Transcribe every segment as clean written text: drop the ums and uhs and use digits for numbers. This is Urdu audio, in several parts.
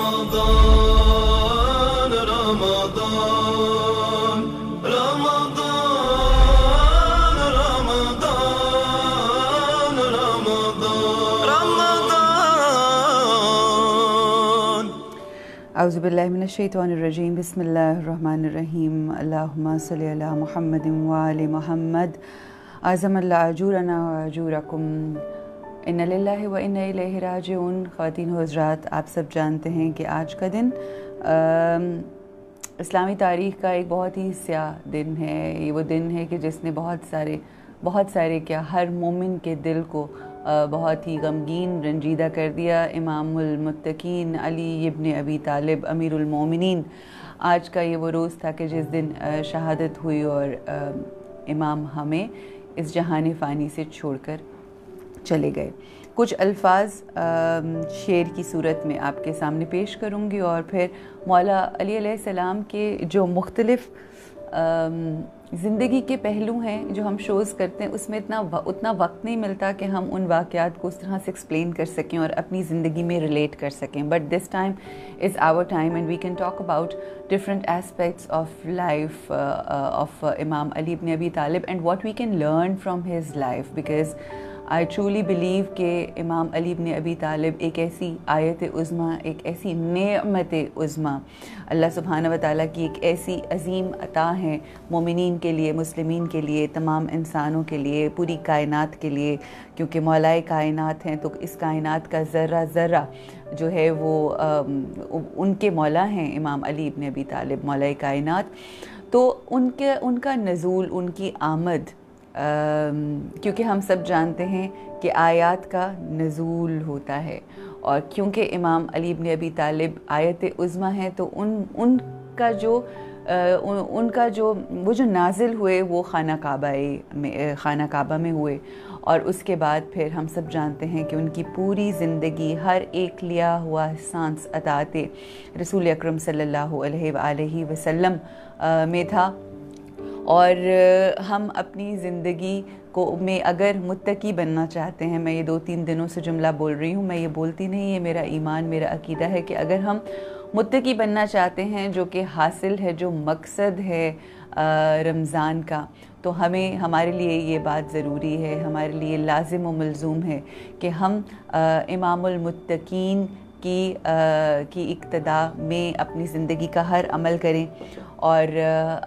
رمضان رمضان رمضان رمضان رمضان رمضان اعوذ باللہ من الشیطان الرجیم بسم اللہ الرحمن الرحیم اللہم صلی علی محمد وآل محمد اعظم اللہ اجورنا و اجورکم ان للہ و انا الیہ راجعون۔ خواتین و حضرات، آپ سب جانتے ہیں کہ آج کا دن اسلامی تاریخ کا ایک بہت ہی سیاہ دن ہے۔ یہ وہ دن ہے کہ جس نے بہت سارے کیا ہر مومن کے دل کو بہت ہی غمگین رنجیدہ کر دیا۔ امام المتقین علی ابن ابی طالب امیر المومنین، آج کا یہ وہ روز تھا کہ جس دن شہادت ہوئی اور امام ہمیں اس جہان فانی سے چھوڑ کر چلے گئے۔ کچھ الفاظ شعر کی صورت میں آپ کے سامنے پیش کروں گی، اور پھر مولا علی علیہ السلام کے جو مختلف زندگی کے پہلو ہیں جو ہم شوز کرتے ہیں، اس میں اتنا وقت نہیں ملتا کہ ہم ان واقعات کو اس طرح سے ایکسپلین کر سکیں اور اپنی زندگی میں ریلیٹ کر سکیں۔ But this time is our time and we can talk about different aspects of life of Imam Ali ibn Abi Talib and what we can learn from his life, because I truly believe کہ امام علی ابن ابی طالب ایک ایسی آیت عظمیٰ، ایک ایسی نعمت عظمیٰ، اللہ سبحانہ و تعالیٰ کی ایک ایسی عظیم عطا ہے مومنین کے لیے، مسلمین کے لیے، تمام انسانوں کے لیے، پوری کائنات کے لیے، کیونکہ مولائے کائنات ہیں تو اس کائنات کا ذرہ ذرہ جو ہے وہ ان کے مولا ہیں امام علی ابن ابی طالب مولائے کائنات۔ تو ان کا نزول، ان کی آمد، کیونکہ ہم سب جانتے ہیں کہ آیات کا نزول ہوتا ہے، اور کیونکہ امام علی ابن ابی طالب آیت عظمیٰ ہیں تو ان کا جو وہ جو نازل ہوئے وہ خانہ کعبہ میں ہوئے، اور اس کے بعد پھر ہم سب جانتے ہیں کہ ان کی پوری زندگی ہر ایک لیا ہوا سانس اطاعت رسول اکرم صلی اللہ علیہ وآلہ وسلم میں تھا۔ اور ہم اپنی زندگی میں اگر متقی بننا چاہتے ہیں، میں یہ 2-3 دنوں سے جملہ بول رہی ہوں، میں یہ بولتی نہیں، یہ میرا ایمان، میرا عقیدہ ہے کہ اگر ہم متقی بننا چاہتے ہیں، جو کہ حاصل ہے، جو مقصد ہے رمضان کا، تو ہمارے لیے یہ بات ضروری ہے، ہمارے لیے لازم و ملزوم ہے کہ ہم امام المتقین کی اقتداء میں اپنی زندگی کا ہر عمل کریں، اور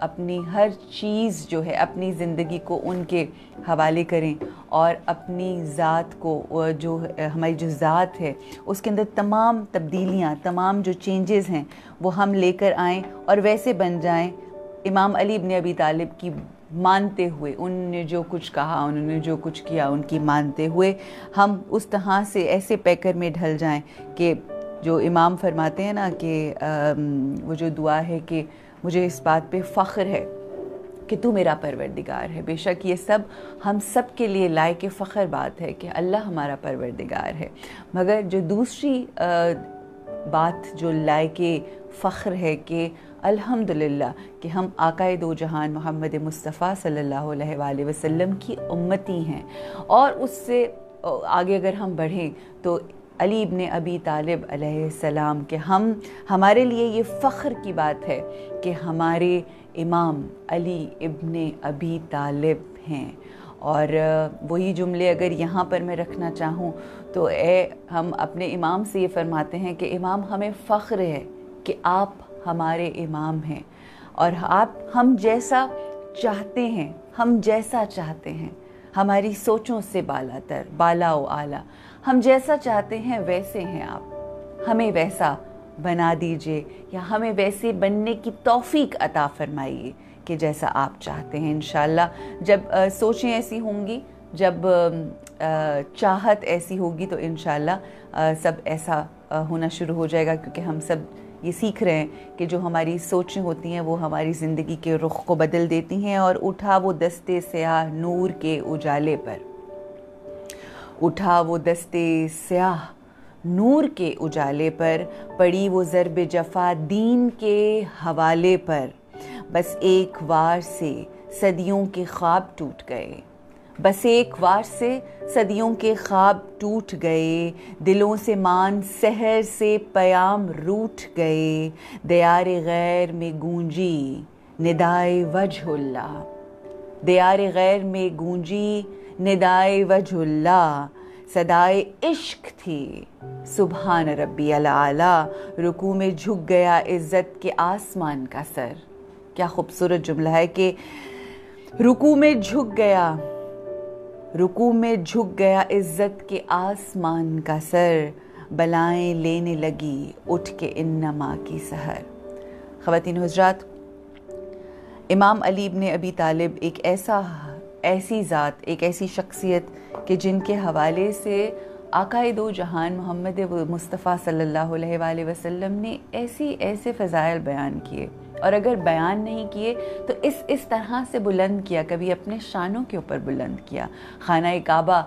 اپنی ہر چیز جو ہے اپنی زندگی کو ان کے حوالے کریں، اور اپنی ذات کو ہماری جو ذات ہے اس کے اندر تمام تبدیلیاں، تمام جو چینجز ہیں وہ ہم لے کر آئیں اور ویسے بن جائیں امام علی ابن ابی طالب کی مانتے ہوئے۔ انہوں نے جو کچھ کہا، انہوں نے جو کچھ کیا، ان کی مانتے ہوئے ہم اس طرح سے ایسے پیکر میں ڈھل جائیں کہ جو امام فرماتے ہیں نا کہ وہ جو دعا ہے کہ مجھے اس بات پہ فخر ہے کہ تو میرا پروردگار ہے۔ بے شک یہ سب ہم سب کے لیے لائق فخر بات ہے کہ اللہ ہمارا پروردگار ہے، مگر جو دوسری بات جو لائق فخر ہے کہ الحمدللہ کہ ہم آقائے دو جہان محمد مصطفیٰ صلی اللہ علیہ وآلہ وسلم کی امتی ہیں۔ اور اس سے آگے اگر ہم بڑھیں تو علی ابن ابی طالب علیہ السلام کہ ہمارے لیے یہ فخر کی بات ہے کہ ہمارے امام علی ابن ابی طالب ہیں۔ اور وہی جملے اگر یہاں پر میں رکھنا چاہوں تو ہم اپنے امام سے یہ فرماتے ہیں کہ امام ہمیں فخر ہے کہ آپ ہمارے امام ہیں، اور ہم جیسا چاہتے ہیں، ہم جیسا چاہتے ہیں، ہماری سوچوں سے بالا و اعلیٰ، ہم جیسا چاہتے ہیں ویسے ہیں آپ، ہمیں ویسا بنا دیجئے، یا ہمیں ویسے بننے کی توفیق عطا فرمائیے کہ جیسا آپ چاہتے ہیں۔ انشاءاللہ جب سوچیں ایسی ہوں گی، جب چاہت ایسی ہوگی تو انشاءاللہ سب ایسا ہونا شروع ہو جائے گا، کیونکہ ہم سب یہ سیکھ رہے ہیں کہ جو ہماری سوچیں ہوتی ہیں وہ ہماری زندگی کے رخ کو بدل دیتی ہیں۔ اور اٹھا وہ دستے سیاہ نور کے اجالے پر، اٹھا وہ دستے سیاہ نور کے اجالے پر، پڑی وہ ضرب جفا دین کے حوالے پر، بس ایک وار سے صدیوں کے خواب ٹوٹ گئے، بس ایک وار سے صدیوں کے خواب ٹوٹ گئے، دلوں سے مان سحر سے پیام روٹھ گئے، دیار غیر میں گونجی ندائے وجہ اللہ، دیار غیر میں گونجی ندائے وجہ اللہ، صدائے عشق تھی سبحان ربی الاعلی، رکوع میں جھک گیا عزت کے آسمان کا سر۔ کیا خوبصورت جملہ ہے کہ رکوع میں جھک گیا، رکوع میں جھک گیا عزت کے آسمان کا سر، بلائیں لینے لگی اٹھ کے انما کی سحر۔ خواتین و حضرات، امام علی ابن ابی طالب ایک ایسی ذات، ایک ایسی شخصیت کہ جن کے حوالے سے آقائے دو جہان محمد مصطفیٰ صلی اللہ علیہ وآلہ وسلم نے ایسے فضائل بیان کیے، اور اگر بیان نہیں کیے تو اس طرح سے بلند کیا، کبھی اپنے شانوں کے اوپر بلند کیا۔ خانہ کعبہ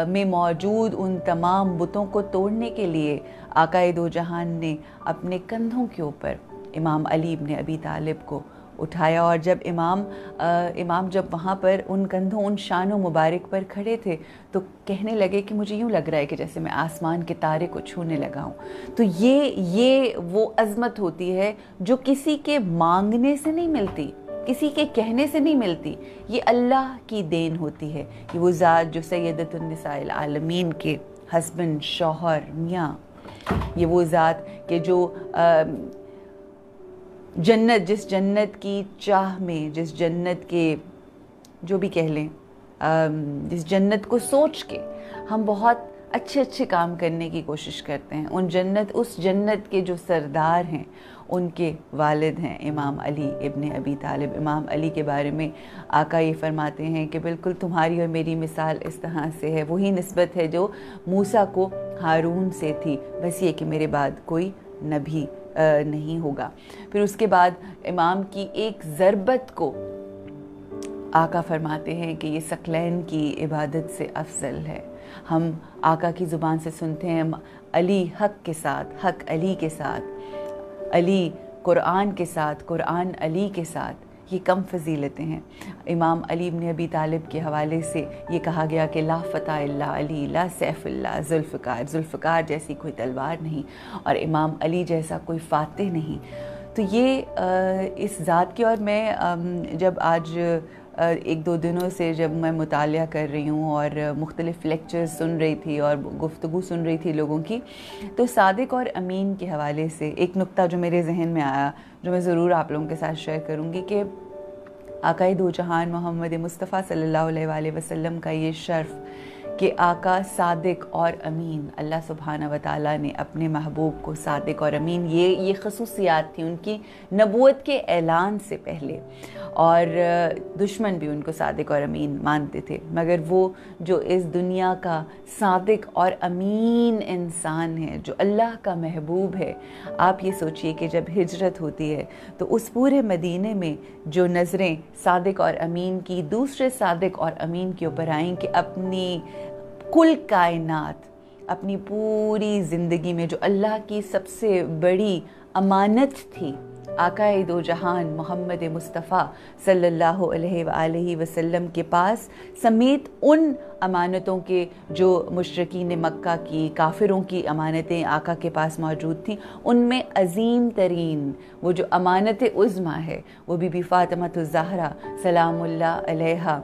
میں موجود ان تمام بتوں کو توڑنے کے لیے آقائے دو جہان نے اپنے کندھوں کے اوپر امام علی ابن ابی طالب کو اٹھایا، اور جب امام جب وہاں پر ان کندھوں، ان شانوں مبارک پر کھڑے تھے تو کہنے لگے کہ مجھے یوں لگ رہا ہے کہ جیسے میں آسمان کے تارے کو چھونے لگا ہوں۔ تو یہ وہ عظمت ہوتی ہے جو کسی کے مانگنے سے نہیں ملتی، کسی کے کہنے سے نہیں ملتی، یہ اللہ کی دین ہوتی ہے۔ یہ وہ ذات جو سیدۃ النساء العالمین کے ہسبینڈ، شوہر، میاں، یہ وہ ذات کہ جو جس جنت کی چاہ میں، جس جنت کے جو بھی کہہ لیں، جس جنت کو سوچ کے ہم بہت اچھے کام کرنے کی کوشش کرتے ہیں، اس جنت کے جو سردار ہیں ان کے والد ہیں امام علی ابن ابی طالب۔ امام علی کے بارے میں آقا یہ فرماتے ہیں کہ بالکل تمہاری اور میری مثال اس طرح سے ہے، وہی نسبت ہے جو موسیٰ کو ہارون سے تھی، بس یہ کہ میرے بعد کوئی نبی نہیں ہوگا۔ پھر اس کے بعد امام کی ایک ضربت کو آقا فرماتے ہیں کہ یہ ثقلین کی عبادت سے افضل ہے۔ ہم آقا کی زبان سے سنتے ہیں علی حق کے ساتھ، حق علی کے ساتھ، علی قرآن کے ساتھ، قرآن علی کے ساتھ، یہ کم فضیلتیں ہیں۔ امام علی ابن ابی طالب کے حوالے سے یہ کہا گیا کہ لا فتح الا علی، لا سیف الا ذوالفقار، ذوالفقار جیسی کوئی تلوار نہیں اور امام علی جیسا کوئی فاتح نہیں۔ تو یہ اس ذات کی، اور میں جب آج ایک دو دنوں سے جب میں مطالعہ کر رہی ہوں اور مختلف لیکچرز سن رہی تھی اور گفتگو سن رہی تھی لوگوں کی، تو صادق اور امین کے حوالے سے ایک نقطہ جو میرے ذہن میں آیا، جو میں ضرور آپ لوگوں کے ساتھ شیئر کروں گی، کہ آقائے دو جہان محمد مصطفیٰ صلی اللہ علیہ وآلہ وسلم کا یہ شرف کہ آقا صادق اور امین، اللہ سبحانہ وتعالیٰ نے اپنے محبوب کو صادق اور امین، یہ خصوصیات تھی ان کی نبوت کے اعلان سے پہلے، اور دشمن بھی ان کو صادق اور امین مانتے تھے، مگر وہ جو اس دنیا کا صادق اور امین انسان ہے، جو اللہ کا محبوب ہے، آپ یہ سوچئے کہ جب ہجرت ہوتی ہے تو اس پورے مدینے میں جو نظریں صادق اور امین کی دوسرے صادق اور امین کے اوپر آئیں کہ اپنی کل کائنات، اپنی پوری زندگی میں جو اللہ کی سب سے بڑی امانت تھی، آقائے دو جہان محمد مصطفیٰ صلی اللہ علیہ وآلہ وسلم کے پاس، سمیت ان امانتوں کے جو مشرکین مکہ کی، کافروں کی امانتیں آقا کے پاس موجود تھیں، ان میں عظیم ترین وہ جو امانت عظمیٰ ہے وہ بی بی فاطمہ الزہرا سلام اللہ علیہا،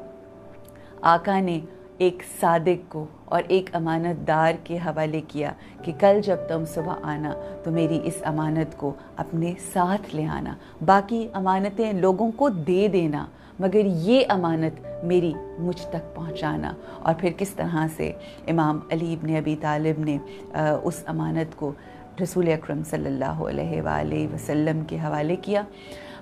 آقا نے ایک صادق کو اور ایک امانت دار کے حوالے کیا کہ کل جب تم صبح آنا تو میری اس امانت کو اپنے ساتھ لے آنا، باقی امانتیں لوگوں کو دے دینا، مگر یہ امانت میری مجھ تک پہنچانا۔ اور پھر کس طرح سے امام علی ابن ابی طالب نے اس امانت کو رسول اکرم صلی اللہ علیہ وآلہ وسلم کے حوالے کیا۔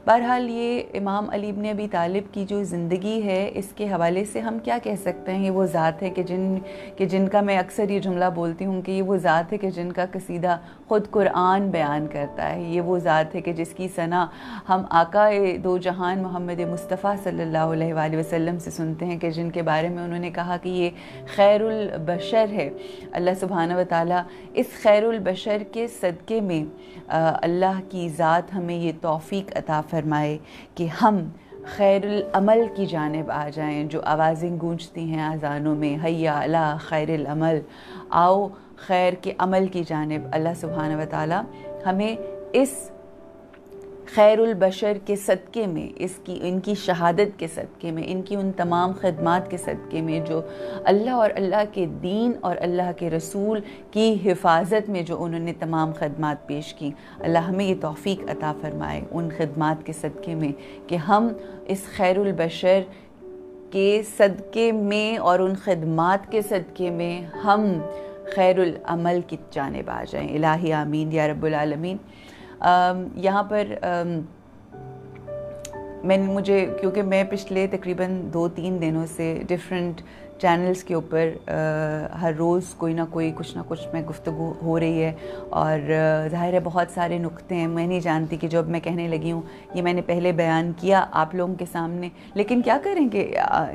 بہرحال یہ امام علی ابن ابی طالب کی جو زندگی ہے، اس کے حوالے سے ہم کیا کہہ سکتے ہیں؟ یہ وہ ذات ہے کہ جن کا میں اکثر یہ جملہ بولتی ہوں کہ یہ وہ ذات ہے کہ جن کا قصیدہ خود قرآن بیان کرتا ہے، یہ وہ ذات ہے کہ جس کی ثنا ہم آقا دو جہان محمد مصطفیٰ صلی اللہ علیہ وآلہ وسلم سے سنتے ہیں، کہ جن کے بارے میں انہوں نے کہا کہ یہ خیر البشر ہے۔ اللہ سبحانہ وتعالیٰ اس خیر البشر کے صدقے میں اللہ کی ذات ہمیں یہ توفیق عطا فرمائے کہ ہم خیر العمل کی جانب آ جائیں، جو آوازیں گونجتی ہیں اذانوں میں، حیا علی خیر العمل، آؤ خیر کے عمل کی جانب۔ اللہ سبحانہ و تعالی ہمیں اس خیر البشر کے صدقے میں، ان کی شہادت کے صدقے میں، ان کی ان تمام خدمات کے صدقے میں جو اللہ اور اللہ کے دین اور اللہ کے رسول کی حفاظت میں جو انہوں نے تمام خدمات پیش کی، اللہ ہمیں یہ توفیق عطا فرمائے ان خدمات کے صدقے میں کہ ہم اس خیر البشر کے صدقے میں اور ان خدمات کے صدقے میں ہم خیر العمل کی جانب آ جائیں۔ الہی آمین یا رب العالمین۔ یہاں پر مجھے کیونکہ میں پچھلے تقریباً 2-3 دنوں سے ڈیفرنٹ چینلز کے اوپر ہر روز کوئی نہ کوئی کچھ نہ کچھ میں گفتگو ہو رہی ہے، اور ظاہر ہے بہت سارے نقطے ہیں، میں نہیں جانتی کہ جو اب میں کہنے لگی ہوں یہ میں نے پہلے بیان کیا آپ لوگوں کے سامنے، لیکن کیا کریں کہ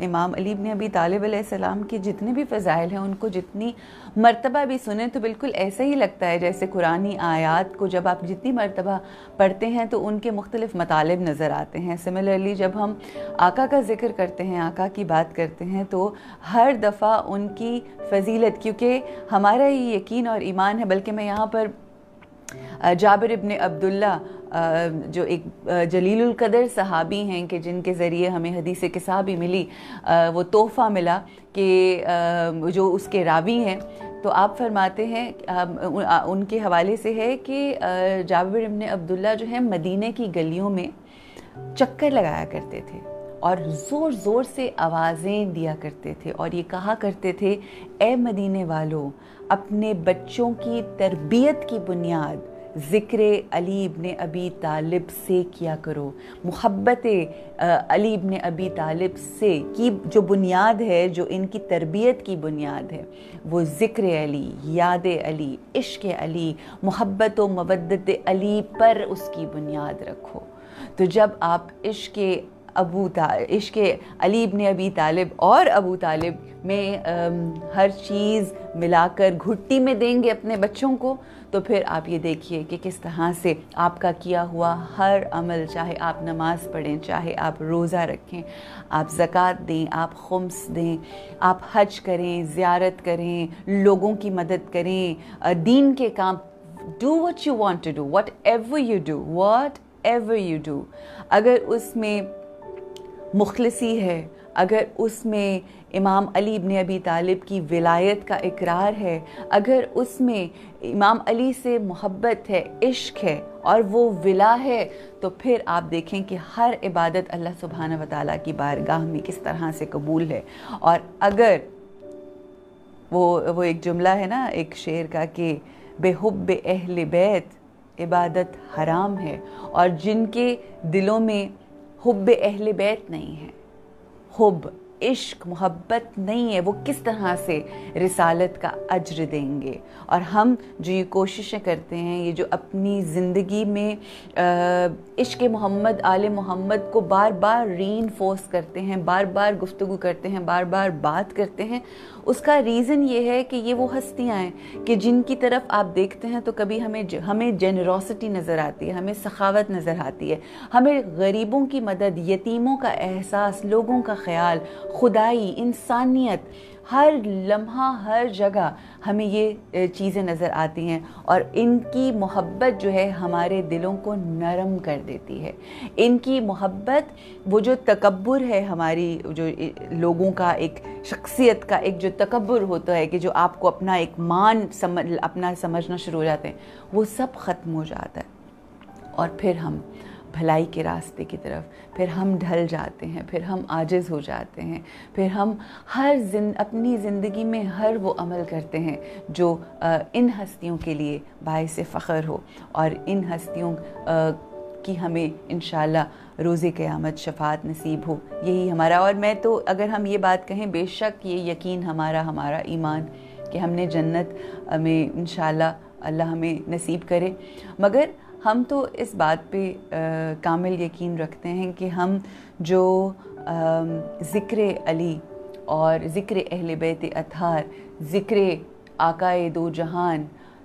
امام علی ابن ابی طالب علیہ السلام کے جتنے بھی فضائل ہیں ان کو جتنی مرتبہ بھی سنیں تو بالکل ایسا ہی لگتا ہے جیسے قرآنی آیات کو جب آپ جتنی مرتبہ پڑھتے ہیں تو ان کے مختلف مطالب نظر آتے ہیں۔ سملرلی جب ہم آقا کا ذکر کرتے ہیں، آقا کی بات کرتے ہیں، تو ہر دفعہ ان کی فضیلت، کیونکہ ہمارا یہ یقین اور ایمان ہے، بلکہ میں یہاں پر جابر ابن عبداللہ جو ایک جلیل القدر صحابی ہیں کہ جن کے ذریعے ہمیں حدیث قصہ بھی ملی، وہ تحفہ ملا کہ جو اس کے راوی ہیں، تو آپ فرماتے ہیں ان کے حوالے سے ہے کہ جابر ابن عبداللہ جو ہے مدینہ کی گلیوں میں چکر لگایا کرتے تھے اور زور زور سے آوازیں دیا کرتے تھے، اور یہ کہا کرتے تھے اے مدینے والو، اپنے بچوں کی تربیت کی بنیاد ذکر علی ابن ابی طالب سے کیا کرو۔ محبت علی ابن ابی طالب سے کی جو بنیاد ہے، جو ان کی تربیت کی بنیاد ہے، وہ ذکر علی، یاد علی، عشق علی، محبت و مودت علی پر اس کی بنیاد رکھو۔ تو جب آپ عشق علی ابن ابی طالب اور ابو طالب میں ہر چیز ملا کر گھٹی میں دیں گے اپنے بچوں کو، تو پھر آپ یہ دیکھیے کہ کس طرح سے آپ کا کیا ہوا ہر عمل، چاہے آپ نماز پڑھیں، چاہے آپ روزہ رکھیں، آپ زکوٰۃ دیں، آپ خمس دیں، آپ حج کریں، زیارت کریں، لوگوں کی مدد کریں، دین کے کام، do what you want to do, whatever you do، اگر اس میں مخلصی ہے، اگر اس میں امام علی ابن ابی طالب کی ولایت کا اقرار ہے، اگر اس میں امام علی سے محبت ہے، عشق ہے اور وہ ولا ہے، تو پھر آپ دیکھیں کہ ہر عبادت اللہ سبحانہ و تعالیٰ کی بارگاہ میں کس طرح سے قبول ہے۔ اور اگر وہ ایک جملہ ہے نا ایک شعر کا کہ بے حب اہل بیت عبادت حرام ہے، اور جن کے دلوں میں حب اہل بیت نہیں ہے، حب، عشق، محبت نہیں ہے، وہ کس طرح سے رسالت کا اجر دیں گے؟ اور ہم جو یہ کوششیں کرتے ہیں، یہ جو اپنی زندگی میں عشق محمد، آل محمد کو بار بار ری انفورس کرتے ہیں، بار بار گفتگو کرتے ہیں، بار بار بات کرتے ہیں، اس کا ریزن یہ ہے کہ یہ وہ ہستیاں ہیں کہ جن کی طرف آپ دیکھتے ہیں تو کبھی ہمیں جنروسٹی نظر آتی ہے، ہمیں سخاوت نظر آتی ہے، ہمیں غریبوں کی مدد، یتیموں کا احساس، لوگوں کا خیال، خدائی، انسانیت، ہر لمحہ ہر جگہ ہمیں یہ چیزیں نظر آتی ہیں، اور ان کی محبت جو ہے ہمارے دلوں کو نرم کر دیتی ہے۔ ان کی محبت، وہ جو تکبر ہے ہماری، جو لوگوں کا ایک شخصیت کا ایک جو تکبر ہوتا ہے کہ جو آپ کو اپنا ایک اپنا سمجھنا شروع ہو جاتے ہیں، وہ سب ختم ہو جاتا ہے، اور پھر ہم بھلائی کے راستے کی طرف پھر ہم ڈھل جاتے ہیں، پھر ہم عاجز ہو جاتے ہیں، پھر ہم اپنی زندگی میں ہر وہ عمل کرتے ہیں جو ان ہستیوں کے لیے باعث فخر ہو، اور ان ہستیوں کی ہمیں انشاءاللہ روز قیامت شفاعت نصیب ہو۔ یہی ہمارا، اور میں تو اگر ہم یہ بات کہیں، بے شک یہ یقین ہمارا ایمان کہ ہم نے جنت میں انشاءاللہ اللہ ہمیں نصیب کرے، مگر ہم تو اس بات پہ کامل یقین رکھتے ہیں کہ ہم جو ذکر علی اور ذکر اہل بیت اطہار، ذکر آقائے دو جہان،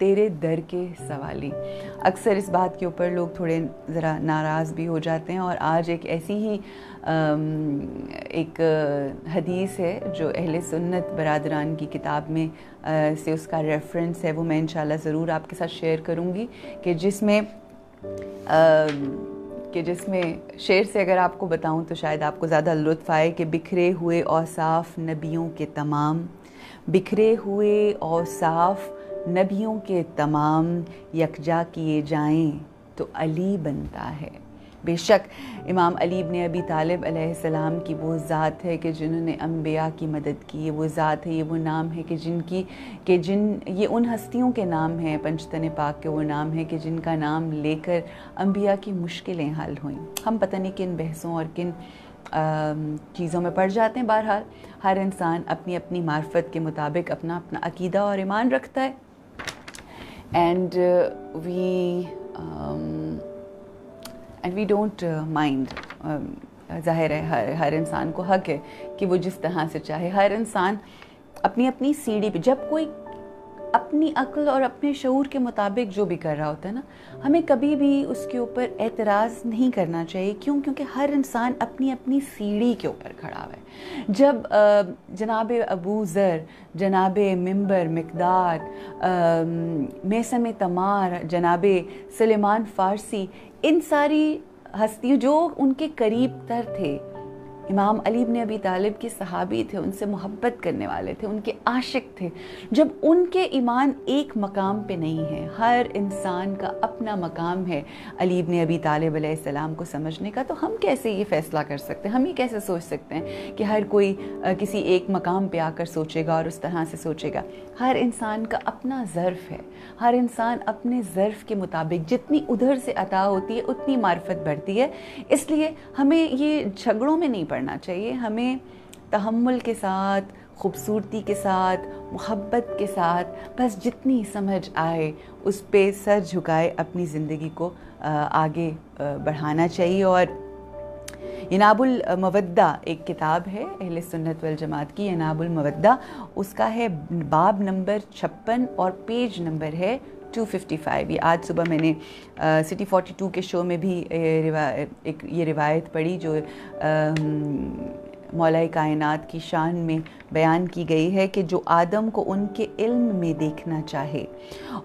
تیرے در کے سوالی. اکثر اس بات کے اوپر لوگ تھوڑے ذرا ناراض بھی ہو جاتے ہیں، اور آج ایک ایسی ہی ایک حدیث ہے جو اہل سنت برادران کی کتاب میں سے اس کا ریفرنس ہے، وہ میں انشاءاللہ ضرور آپ کے ساتھ شیئر کروں گی، کہ جس میں شعر سے اگر آپ کو بتاؤں تو شاید آپ کو زیادہ لطف آئے کہ بکھرے ہوئے اوصاف نبیوں کے تمام، بکھرے ہوئے اوصاف نبیوں کے تمام، یکجا کیے جائیں تو علی بنتا ہے. بے شک امام علی ابن ابی طالب علیہ السلام کی وہ ذات ہے کہ جنہوں نے انبیاء کی مدد کی. یہ وہ ذات ہے، یہ وہ نام ہے کہ یہ ان ہستیوں کے نام ہیں، پنجتن پاک کے وہ نام ہیں کہ جن کا نام لے کر انبیاء کی مشکلیں حل ہوئیں. ہم پتہ نہیں کن بحثوں اور کن چیزوں میں پڑ جاتے ہیں. بہرحال ہر انسان اپنی اپنی معرفت کے مطابق اپنا اپنا عقیدہ اور ایمان رکھتا ہے. And we don't mind. ظاہر ہے ہر انسان کو حق ہے کہ وہ جس طرح سے چاہے. ہر انسان اپنی اپنی سیڑھی پہ، جب کوئی اپنی عقل اور اپنے شعور کے مطابق جو بھی کر رہا ہوتا ہے نا، ہمیں کبھی بھی اس کے اوپر اعتراض نہیں کرنا چاہیے. کیونکہ ہر انسان اپنی اپنی سیڑھی کے اوپر کھڑا ہوا ہے. جب جناب ابو ذر، جناب منبر مقداد، میثم تمار، جناب سلیمان فارسی، ان ساری ہستیوں جو ان کے قریب تر تھے، امام علی بن ابی طالب کے صحابی تھے، ان سے محبت کرنے والے تھے، ان کے عاشق تھے، جب ان کے ایمان ایک مقام پہ نہیں ہے، ہر انسان کا اپنا مقام ہے علی بن ابی طالب علیہ السلام کو سمجھنے کا، تو ہم کیسے یہ فیصلہ کر سکتے ہیں؟ ہم یہ کیسے سوچ سکتے ہیں کہ ہر کوئی کسی ایک مقام پہ آ کر سوچے گا اور اس طرح سے سوچے گا؟ ہر انسان کا اپنا ظرف ہے. ہر انسان اپنے ظرف کے مطابق جتنی ادھر سے عطا ہوتی ہے اتنی معرفت بڑھتی ہے. اس لیے ہمیں یہ جھگڑوں میں نہیں پڑنا چاہیے. ہمیں تحمل کے ساتھ، خوبصورتی کے ساتھ، محبت کے ساتھ، بس جتنی سمجھ آئے اس پہ سر جھکائے اپنی زندگی کو آگے بڑھانا چاہیے. اور یناب المودہ ایک کتاب ہے اہل سنت والجماعت کی، یناب المودہ، اس کا ہے باب نمبر 56 اور پیج نمبر ہے 255. یہ آج صبح میں نے سٹی 42 کے شو میں بھی یہ روایت پڑھی جو مولا کائنات کی شان میں بیان کی گئی ہے کہ جو آدم کو ان کے علم میں دیکھنا چاہے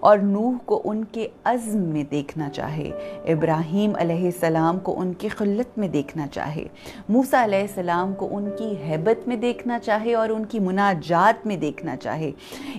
اور نوح کو ان کے عزم میں دیکھنا چاہے، ابراہیم علیہ السلام کو ان کی خلت میں دیکھنا چاہے، موسیٰ علیہ السلام کو ان کی ہیبت میں دیکھنا چاہے اور ان کی مناجات میں دیکھنا چاہے،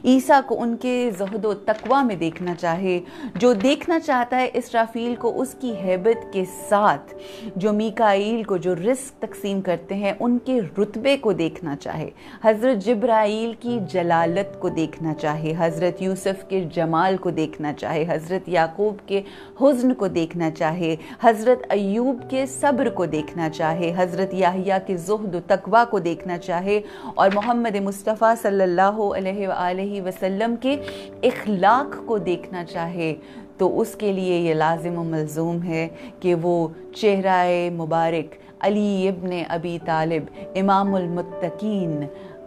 عیسیٰ کو ان کے زہد و تقوی میں دیکھنا چاہے، جو دیکھنا چاہتا ہے اسرافیل کو اس کی ہیبت کے ساتھ، جو میکائیل کو جو رزق تقسیم کرتے ہیں ان کے رتبے کو دیکھنا چاہے، حضرت جبرائیل کی جلالت کو دیکھنا چاہے، حضرت یوسف کے جمال کو دیکھنا چاہے، حضرت یعقوب کے حزن کو دیکھنا چاہے، حضرت ایوب کے صبر کو دیکھنا چاہے، حضرت یحییٰ کے زہد و تقوی کو دیکھنا چاہے، اور محمد مصطفیٰ صلی اللہ علیہ وآلہ وسلم کے اخلاق کو دیکھنا چاہے، تو اس کے لیے یہ لازم و ملزوم ہے کہ وہ چہرہ مبارک علی ابن ابی طالب، امام المتقین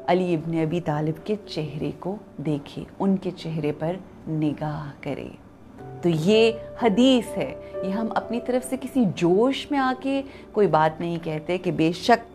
علی ابن ابی طالب کے چہرے کو دیکھے، ان کے چہرے پر نگاہ کرے. تو یہ حدیث ہے، یہ ہم اپنی طرف سے کسی جوش میں آ کے کوئی بات نہیں کہتے، کہ بے شک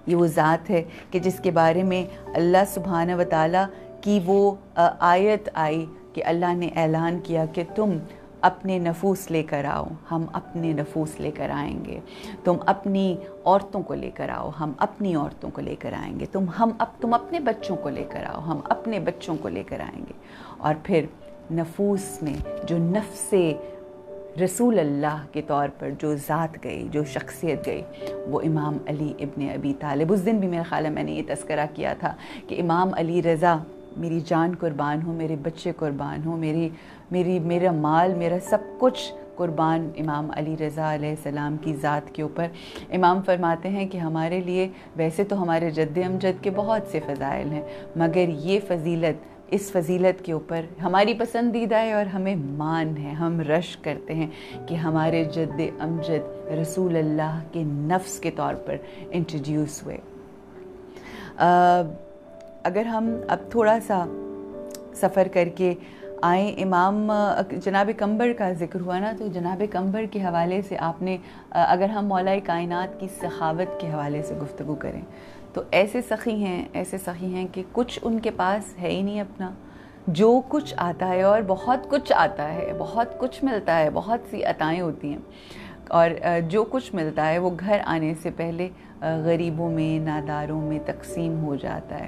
یہ وہ ذات ہے کہ جس کے بارے میں اللہ سبحانہ و تعالیٰ کی وہ آیت آئی کہ اللہ نے اعلان کیا کہ تم اپنے نفوس لے کر آؤ، ہم اپنے نفوس لے کر آئیں گے، تم اپنی عورتوں کو لے کر آؤ، ہم اپنی عورتوں کو لے کر آئیں گے، تم اپنے بچوں کو لے کر آؤ، ہم اپنے بچوں کو لے کر آئیں گے. اور پھر نفوس میں جو نفس رسول اللہ کے طور پر جو ذات گئی، جو شخصیت گئی، وہ امام علی ابن ابی طالب. اس دن بھی میرا خیال ہے میں نے یہ تذکرہ کیا تھا کہ امام علی رضا، میری جان قربان ہو، میرے بچے قربان ہو، میرا مال، میرا سب کچھ قربان امام علی رضا علیہ السلام کی ذات کے اوپر. امام فرماتے ہیں کہ ہمارے لیے ویسے تو ہمارے جد امجد کے بہت سے فضائل ہیں، مگر یہ فضیلت، اس فضیلت کے اوپر ہماری پسندیدہ ہے اور ہمیں مان ہے، ہم رشک کرتے ہیں کہ ہمارے جد امجد رسول اللہ کے نفس کے طور پر انٹروڈیوس ہوئے. اگر ہم اب تھوڑا سا سفر کر کے آئیں امام جناب قمبر کا ذکر ہوا نا، تو جناب قمبر کے حوالے سے آپ نے اگر ہم مولا کائنات کی سخاوت کے حوالے سے گفتگو کریں تو ایسے سخی ہیں کہ کچھ ان کے پاس ہے ہی نہیں اپنا، جو کچھ آتا ہے اور بہت کچھ آتا ہے، بہت کچھ ملتا ہے، بہت سی عطائیں ہوتی ہیں، اور جو کچھ ملتا ہے وہ گھر آنے سے پہلے غریبوں میں، ناداروں میں تقسیم ہو جاتا ہے۔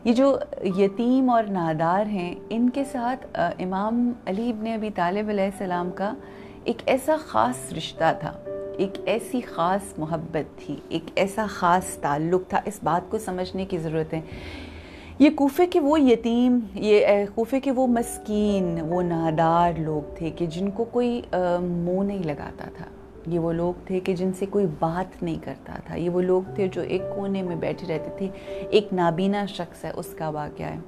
یہ جو یتیم اور نادار ہیں، ان کے ساتھ امام علی ابن ابی طالب علیہ السلام کا ایک ایسا خاص رشتہ تھا، ایک ایسی خاص محبت تھی، ایک ایسا خاص تعلق تھا۔ اس بات کو سمجھنے کی ضرورت ہے۔ یہ کوفے کے وہ یتیم، یہ کوفے کے وہ مسکین، وہ نادار لوگ تھے کہ جن کو کوئی منہ نہیں لگاتا تھا، یہ وہ لوگ تھے کہ جن سے کوئی بات نہیں کرتا تھا، یہ وہ لوگ تھے جو ایک کونے میں بیٹھے رہتے تھے۔ ایک نابینا شخص ہے، اس کا واقعہ ہے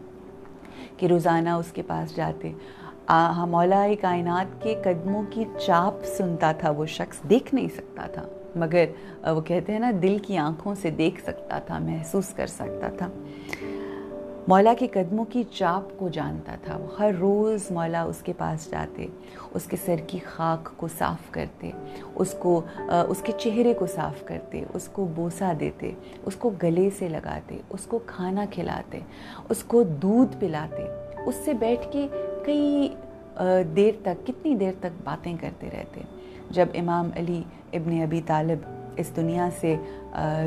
کہ روزانہ اس کے پاس جاتے، مولا کائنات کے قدموں کی چاپ سنتا تھا۔ وہ شخص دیکھ نہیں سکتا تھا، مگر وہ کہتے ہیں نا دل کی آنکھوں سے دیکھ سکتا تھا، محسوس کر سکتا تھا۔ مولا کے قدموں کی چاپ کو جانتا تھا۔ وہ ہر روز مولا اس کے پاس جاتے، اس کے سر کی خاک کو صاف کرتے، اس کے چہرے کو صاف کرتے، اس کو بوسہ دیتے، اس کو گلے سے لگاتے، اس کو کھانا کھلاتے، اس کو دودھ پلاتے، اس سے بیٹھ کے کئی دیر تک، کتنی دیر تک باتیں کرتے رہتے۔ جب امام علی ابن ابی طالب اس دنیا سے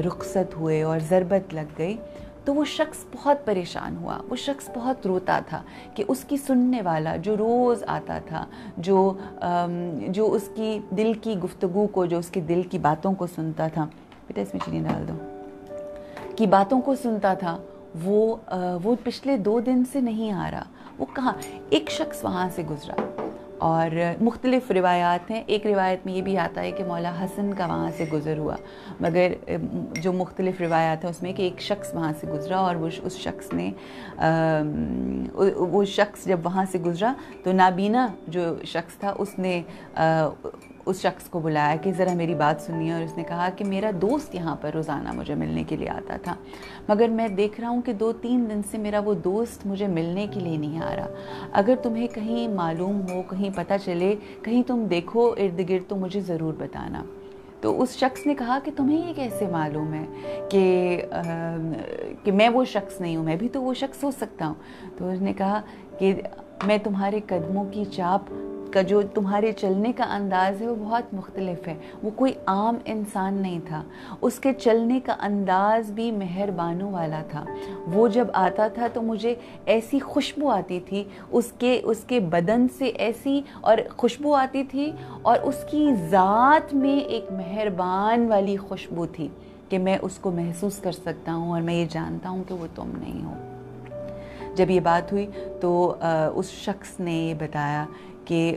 رخصت ہوئے اور ضربت لگ گئی تو وہ شخص بہت پریشان ہوا، وہ شخص بہت روتا تھا کہ اس کی سننے والا جو روز آتا تھا، جو اس کی دل کی گفتگو کو، جو اس کے دل کی باتوں کو سنتا تھا، بیٹا اس میں چینی ڈال دو، کی باتوں کو سنتا تھا، وہ پچھلے 2 دن سے نہیں آ رہا۔ وہ کہاں؟ ایک شخص وہاں سے گزرا، اور مختلف روایات ہیں۔ ایک روایت میں یہ بھی آتا ہے کہ مولا حسن کا وہاں سے گزر ہوا، مگر جو مختلف روایات ہیں اس میں کہ ایک شخص وہاں سے گزرا، اور وہ شخص جب وہاں سے گزرا تو نابینا جو شخص تھا اس نے اس شخص کو بلایا کہ ذرا میری بات سنیے، اور اس نے کہا کہ میرا دوست یہاں پر روزانہ مجھے ملنے کے لیے آتا تھا، مگر میں دیکھ رہا ہوں کہ 2-3 دن سے میرا وہ دوست مجھے ملنے کے لیے نہیں آ رہا۔ اگر تمہیں کہیں معلوم ہو، کہیں پتہ چلے، کہیں تم دیکھو ارد گرد تو مجھے ضرور بتانا۔ تو اس شخص نے کہا کہ تمہیں یہ کیسے معلوم ہے کہ میں وہ شخص نہیں ہوں، میں بھی تو وہ شخص ہو سکتا ہوں۔ تو اس نے کہا کہ میں تمہارے قدموں کی چاپ کا جو تمہارے چلنے کا انداز ہے وہ بہت مختلف ہے۔ وہ کوئی عام انسان نہیں تھا، اس کے چلنے کا انداز بھی مہربانوں والا تھا۔ وہ جب آتا تھا تو مجھے ایسی خوشبو آتی تھی، اس کے بدن سے ایسی اور خوشبو آتی تھی، اور اس کی ذات میں ایک مہربان والی خوشبو تھی کہ میں اس کو محسوس کر سکتا ہوں، اور میں یہ جانتا ہوں کہ وہ تم نہیں ہو۔ جب یہ بات ہوئی تو اس شخص نے یہ بتایا کہ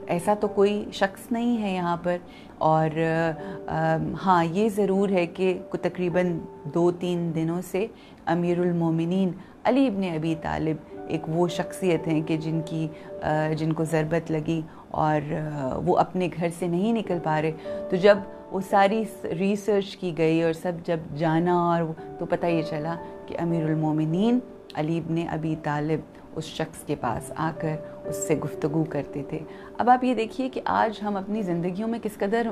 ایسا تو کوئی شخص نہیں ہے یہاں پر، اور ہاں یہ ضرور ہے کہ تقریباً 2-3 دنوں سے امیر المومنین علی ابن ابی طالب ایک وہ شخصیت ہیں کہ جن کو ضربت لگی اور وہ اپنے گھر سے نہیں نکل پا رہے۔ تو جب وہ ساری ریسرچ کی گئی اور سب جب جانا، اور تو پتہ یہ چلا کہ امیر المومنین علی ابن ابی طالب اس شخص کے پاس آ کر اس سے گفتگو کرتے تھے۔ اب آپ یہ دیکھیے کہ آج ہم اپنی زندگیوں میں کس قدر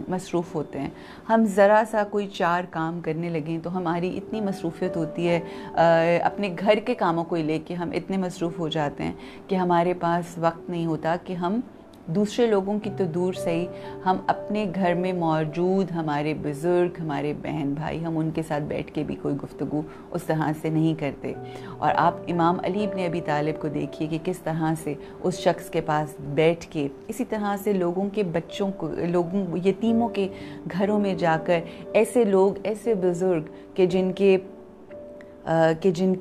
مصروف ہوتے ہیں۔ ہم ذرا سا کوئی 4 کام کرنے لگیں تو ہماری اتنی مصروفیت ہوتی ہے، اپنے گھر کے کاموں کو لے کے ہم اتنے مصروف ہو جاتے ہیں کہ ہمارے پاس وقت نہیں ہوتا کہ ہم دوسرے لوگوں کی تو دور سے ہی، ہم اپنے گھر میں موجود ہمارے بزرگ، ہمارے بہن بھائی، ہم ان کے ساتھ بیٹھ کے بھی کوئی گفتگو اس طرح سے نہیں کرتے۔ اور آپ امام علی ابن ابی طالب کو دیکھیے کہ کس طرح سے اس شخص کے پاس بیٹھ کے، اسی طرح سے لوگوں کے بچوں کو، یتیموں کے گھروں میں جا کر، ایسے لوگ، ایسے بزرگ کہ جن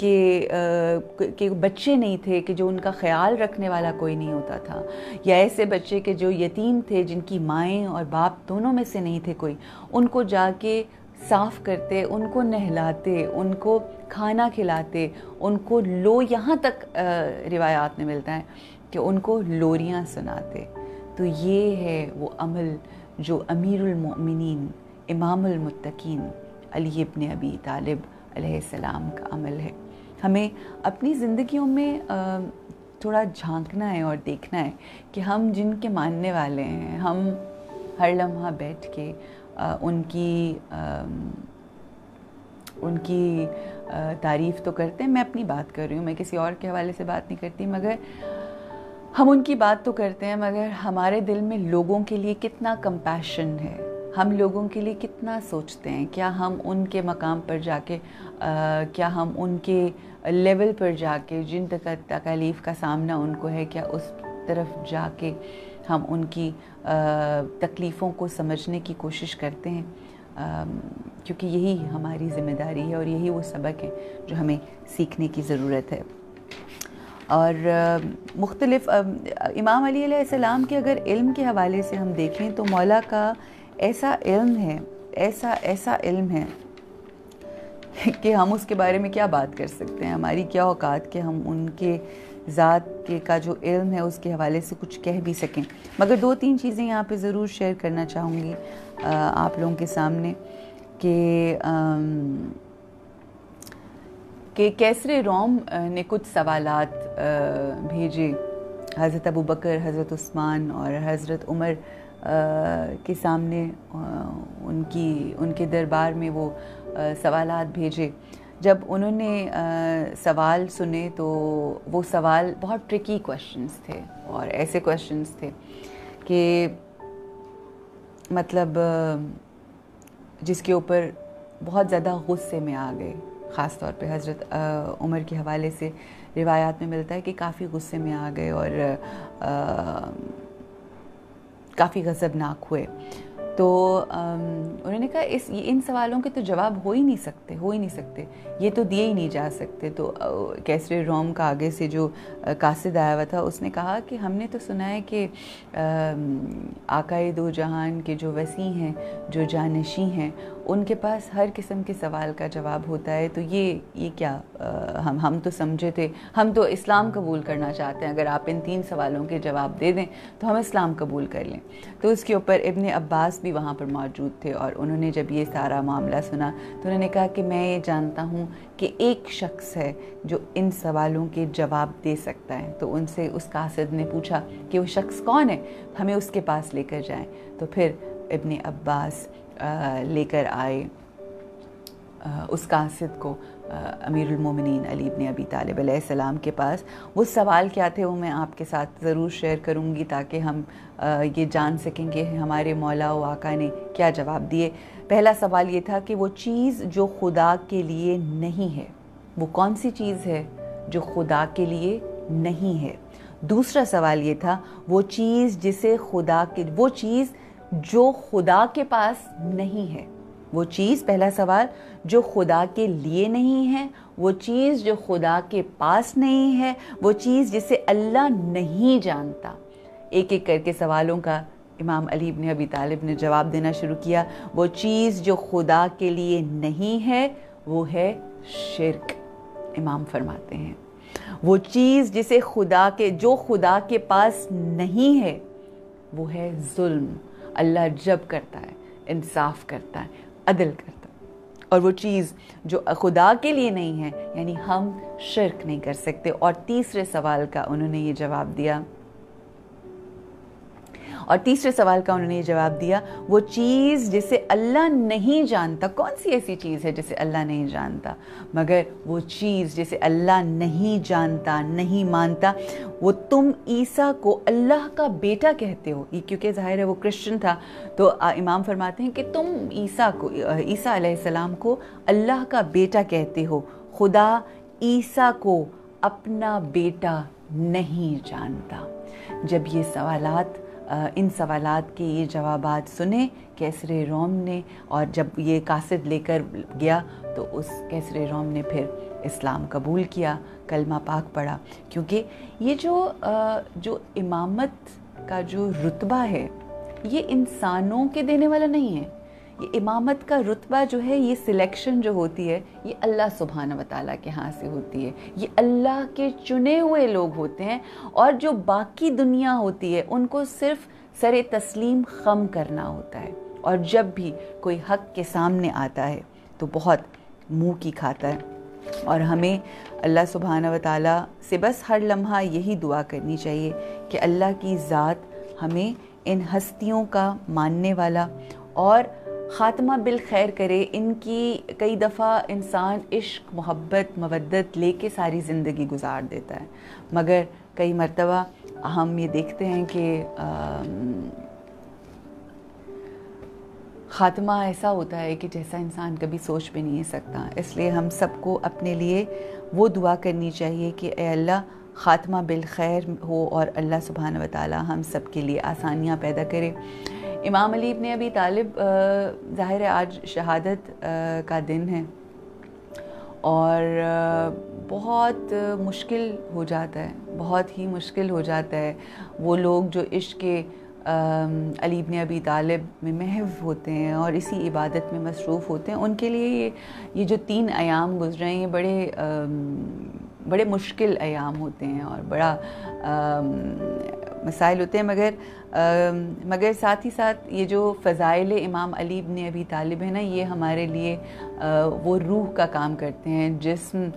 کے بچے نہیں تھے، کہ جو ان کا خیال رکھنے والا کوئی نہیں ہوتا تھا، یا ایسے بچے کہ جو یتیم تھے، جن کی مائیں اور باپ دونوں میں سے نہیں تھے کوئی، ان کو جا کے صاف کرتے، ان کو نہلاتے، ان کو کھانا کھلاتے، ان کو یہاں تک روایات میں ملتا ہے کہ ان کو لوریاں سناتے۔ تو یہ ہے وہ عمل جو امیر المؤمنین، امام المتقین علی ابن ابی طالب علیہ السلام کا عمل ہے۔ ہمیں اپنی زندگیوں میں تھوڑا جھانکنا ہے اور دیکھنا ہے کہ ہم جن کے ماننے والے ہیں ہم ہر لمحہ بیٹھ کے ان کی تعریف تو کرتے ہیں. میں اپنی بات کر رہی ہوں, میں کسی اور کے حوالے سے بات نہیں کرتی, مگر ہم ان کی بات تو کرتے ہیں مگر ہمارے دل میں لوگوں کے لیے کتنا کمپیشن ہے, ہم لوگوں کے لیے کتنا سوچتے ہیں. کیا ہم ان کے مقام پر جا کے کیا ہم ان کے لیول پر جا کے جن تکالیف کا سامنا ان کو ہے, کیا اس طرف جا کے ہم ان کی تکلیفوں کو سمجھنے کی کوشش کرتے ہیں, کیونکہ یہی ہماری ذمہ داری ہے اور یہی وہ سبق ہے جو ہمیں سیکھنے کی ضرورت ہے. اور مختلف امام علی علیہ السلام کے اگر علم کے حوالے سے ہم دیکھیں تو مولا کا ایسا علم ہے, ایسا علم ہے کہ ہم اس کے بارے میں کیا بات کر سکتے ہیں, ہماری کیا اوقات کہ ہم ان کے ذات کا جو علم ہے اس کے حوالے سے کچھ کہہ بھی سکیں. مگر 2-3 چیزیں یہاں پہ ضرور شیئر کرنا چاہوں گی آپ لوگوں کے سامنے کہ کیسر روم نے کچھ سوالات بھیجے حضرت ابوبکر, حضرت عثمان اور حضرت عمر کے سامنے, ان کے دربار میں وہ سوالات بھیجے. جب انہوں نے سوال سنے تو وہ سوال بہت ٹرکی کویشچنز تھے اور ایسے کویشچنز تھے کہ مطلب جس کے اوپر بہت زیادہ غصے میں آ گئے. خاص طور پہ حضرت عمر کے حوالے سے روایات میں ملتا ہے کہ کافی غصے میں آ گئے اور کافی غضبناک ہوئے. تو انہوں نے کہا ان سوالوں کے تو جواب ہو ہی نہیں سکتے, یہ تو دیے ہی نہیں جا سکتے. تو کیسر روم کا آگے سے جو قاصد آیا ہوا تھا اس نے کہا کہ ہم نے تو سنا ہے کہ آقائے دو جہان کے جو وسیع ہیں, جو جانشیں ہیں, ان کے پاس ہر قسم کے سوال کا جواب ہوتا ہے. تو یہ کیا ہم تو سمجھے تھے, ہم تو اسلام قبول کرنا چاہتے ہیں, اگر آپ ان 3 سوالوں کے جواب دے دیں تو ہم اسلام قبول کر لیں. تو اس کے اوپر ابن عباس بھی وہاں پر موجود تھے اور انہوں نے جب یہ سارا معاملہ سنا تو انہوں نے کہا کہ میں یہ جانتا ہوں کہ ایک شخص ہے جو ان سوالوں کے جواب دے سکتا ہے. تو ان سے اس قاصد نے پوچھا کہ وہ شخص کون ہے, ہمیں اس کے پاس لے کر جائیں. تو پھر ابن عباس لے کر آئے اس قاصد کو امیر المومنین علی بن ابی طالب علیہ السلام کے پاس. وہ سوال کیا تھے وہ میں آپ کے ساتھ ضرور شیئر کروں گی تاکہ ہم یہ جان سکیں کہ ہمارے مولا و آقا نے کیا جواب دیے. پہلا سوال یہ تھا کہ وہ چیز جو خدا کے لیے نہیں ہے, وہ کون سی چیز ہے جو خدا کے لیے نہیں ہے. دوسرا سوال یہ تھا وہ چیز وہ چیز جو خدا کے پاس نہیں ہے. وہ چیز, پہلا سوال, جو خدا کے لیے نہیں ہے, وہ چیز جو خدا کے پاس نہیں ہے, وہ چیز جسے اللہ نہیں جانتا. ایک ایک کر کے سوالوں کا امام علی بن ابی طالب نے جواب دینا شروع کیا. وہ چیز جو خدا کے لیے نہیں ہے وہ ہے شرک. امام فرماتے ہیں وہ چیز جو خدا کے پاس نہیں ہے وہ ہے ظلم. اللہ جب کرتا ہے, انصاف کرتا ہے, عدل کرتا ہے, اور وہ چیز جو خدا کے لیے نہیں ہے یعنی ہم شرک نہیں کر سکتے. اور تیسرے سوال کا انہوں نے یہ جواب دیا وہ چیز جسے اللہ نہیں جانتا. کون سی ایسی چیز ہے جسے اللہ نہیں جانتا؟ مگر وہ چیز جسے اللہ نہیں جانتا, نہیں مانتا, وہ تم عیسیٰ کو اللہ کا بیٹا کہتے ہو. یہ کیونکہ ظاہر ہے وہ کرسچن تھا تو امام فرماتے ہیں کہ تم عیسیٰ علیہ السلام کو اللہ کا بیٹا کہتے ہو. خدا عیسیٰ کو اپنا بیٹا نہیں جانتا. جب ان سوالات کے یہ جوابات سنے کیسر روم نے, اور جب یہ قاصد لے کر گیا تو اس کیسر روم نے پھر اسلام قبول کیا, کلمہ پاک پڑھا. کیونکہ یہ جو امامت کا جو رتبہ ہے یہ انسانوں کے دینے والا نہیں ہے. یہ امامت کا رتبہ جو ہے, یہ سلیکشن جو ہوتی ہے, یہ اللہ سبحانہ و تعالیٰ کے ہاں سے ہوتی ہے. یہ اللہ کے چنے ہوئے لوگ ہوتے ہیں, اور جو باقی دنیا ہوتی ہے ان کو صرف سر تسلیم خم کرنا ہوتا ہے. اور جب بھی کوئی حق کے سامنے آتا ہے تو بہت منہ کی کھاتا ہے. اور ہمیں اللہ سبحانہ و تعالیٰ سے بس ہر لمحہ یہی دعا کرنی چاہیے کہ اللہ کی ذات ہمیں ان ہستیوں کا ماننے والا اور خاتمہ بالخیر کرے. ان کی کئی دفعہ انسان عشق، محبت، مودت لے کے ساری زندگی گزار دیتا ہے، مگر کئی مرتبہ ہم یہ دیکھتے ہیں کہ خاتمہ ایسا ہوتا ہے کہ جیسا انسان کبھی سوچ بھی نہیں سکتا. اس لیے ہم سب کو اپنے لیے وہ دعا کرنی چاہیے کہ اے اللہ خاتمہ بالخیر ہو اور اللہ سبحانہ و تعالیٰ ہم سب کے لیے آسانیاں پیدا کرے. امام علی ابن ابی طالب، ظاہر ہے آج شہادت کا دن ہے اور بہت مشکل ہو جاتا ہے، بہت ہی مشکل ہو جاتا ہے. وہ لوگ جو عشق علی ابن ابی طالب میں محو ہوتے ہیں اور اسی عبادت میں مصروف ہوتے ہیں، ان کے لیے یہ جو 3 ایام گزرے ہیں یہ بڑے مشکل ایام ہوتے ہیں اور بڑا مسائل ہوتے ہیں. مگر ساتھ ہی ساتھ یہ جو فضائل امام علی ابن ابی طالب ہیں نا، یہ ہمارے لیے وہ روح کا کام کرتے ہیں. جسم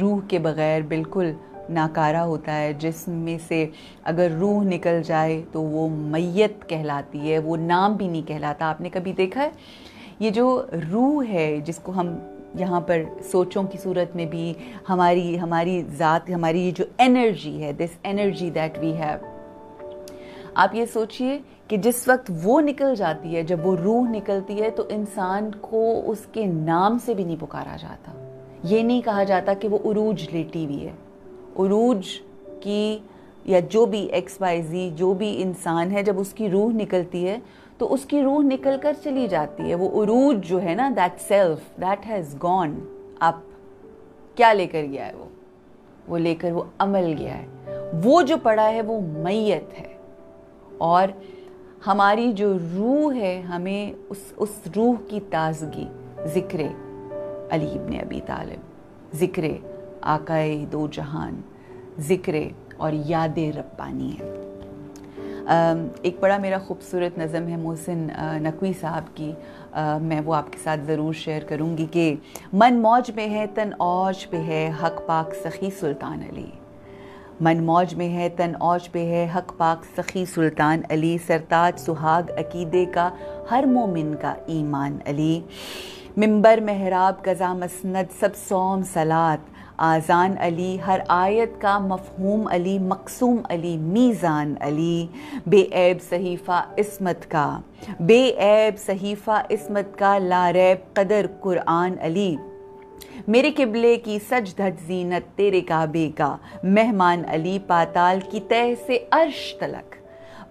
روح کے بغیر بالکل ناکارہ ہوتا ہے. جسم میں سے اگر روح نکل جائے تو وہ میت کہلاتی ہے، وہ نام بھی نہیں کہلاتا. آپ نے کبھی دیکھا ہے یہ جو روح ہے جس کو ہم یہاں پر سوچوں کی صورت میں بھی ہماری ذات، ہماری یہ جو انرجی ہے، this energy that we have, آپ یہ سوچئے کہ جس وقت وہ نکل جاتی ہے، جب وہ روح نکلتی ہے تو انسان کو اس کے نام سے بھی نہیں پکارا جاتا. یہ نہیں کہا جاتا کہ وہ عروج لیٹی ہوئی ہے. عروج کی یا جو بھی XYZ جو بھی انسان ہے، جب اس کی روح نکلتی ہے تو اس کی روح نکل کر چلی جاتی ہے. وہ عروج جو ہے نا، that self that has gone up, کیا لے کر گیا ہے؟ وہ لے کر وہ عمل گیا ہے. وہ جو پڑا ہے وہ میت ہے. اور ہماری جو روح ہے، ہمیں اس روح کی تازگی ذکر علی ابن ابی طالب، ذکر آقائے دو جہان، ذکر اور یاد ربانی ہے. ایک بڑا میرا خوبصورت نظم ہے محسن نقوی صاحب کی، میں وہ آپ کے ساتھ ضرور شیئر کروں گی کہ من موج میں ہے تن اوج پہ ہے حق پاک سخی سلطان علی. من موج میں ہے تن اوج پہ ہے حق پاک سخی سلطان علی. سرتاج سہاگ عقیدے کا ہر مومن کا ایمان علی. منبر محراب قضا مسند سب صوم صلات آذان علی. ہر آیت کا مفہوم علی، مقسوم علی، میزان علی. بے عیب صحیفہ عصمت کا، بے عیب صحیفہ عصمت کا، لا ریب قدر قرآن علی. میرے قبلے کی سج دھج زینت تیرے کعبے کا مہمان علی. پاتال کی تہ سے عرش تلک،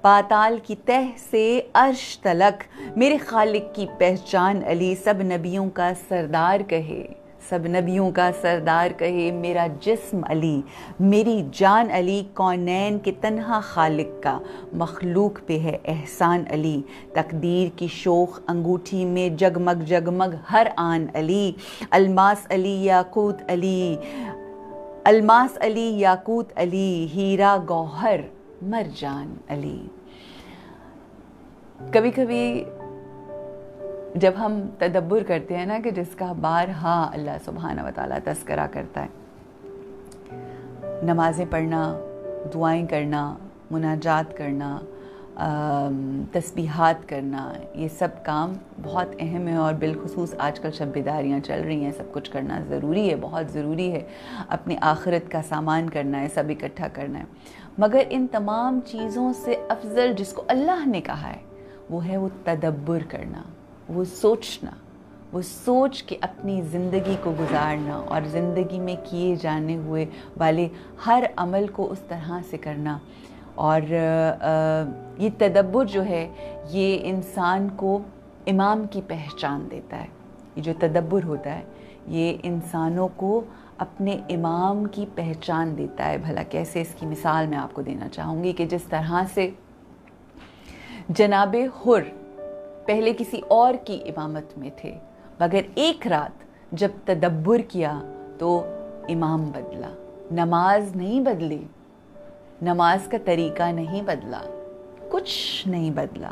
پاتال کی تہ سے عرش تلک میرے خالق کی پہچان علی. سب نبیوں کا سردار کہے، سب نبیوں کا سردار کہے میرا جسم علی، میری جان علی. کونین کے تنہا خالق کا مخلوق پہ ہے احسان علی. تقدیر کی شوخ انگوٹھی میں جگمگ جگمگ ہر آن علی. الماس علی یاقوت علی، الماس علی یاقوت علی، ہیرا گوہر مرجان علی. کبھی کبھی جب ہم تدبر کرتے ہیں نا کہ جس کا بارہا اللہ سبحانہ و تعالیٰ تذکرہ کرتا ہے، نمازیں پڑھنا، دعائیں کرنا، مناجات کرنا، تسبیحات کرنا، یہ سب کام بہت اہم ہے. اور بالخصوص آج کل شب بیداریاں چل رہی ہیں، سب کچھ کرنا ضروری ہے، بہت ضروری ہے. اپنی آخرت کا سامان کرنا ہے، سب اکٹھا کرنا ہے. مگر ان تمام چیزوں سے افضل جس کو اللہ نے کہا ہے وہ ہے وہ تدبر کرنا، وہ سوچنا، وہ سوچ کے اپنی زندگی کو گزارنا اور زندگی میں کیے جانے ہوئے والے ہر عمل کو اس طرح سے کرنا. اور یہ تدبر جو ہے یہ انسان کو امام کی پہچان دیتا ہے. یہ جو تدبر ہوتا ہے یہ انسانوں کو اپنے امام کی پہچان دیتا ہے. بھلا کیسے؟ اس کی مثال میں آپ کو دینا چاہوں گی کہ جس طرح سے جناب حر پہلے کسی اور کی امامت میں تھے، مگر ایک رات جب تدبر کیا تو امام بدلا. نماز نہیں بدلی، نماز کا طریقہ نہیں بدلا، کچھ نہیں بدلا،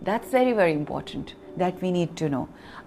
That's very very important that we need to know।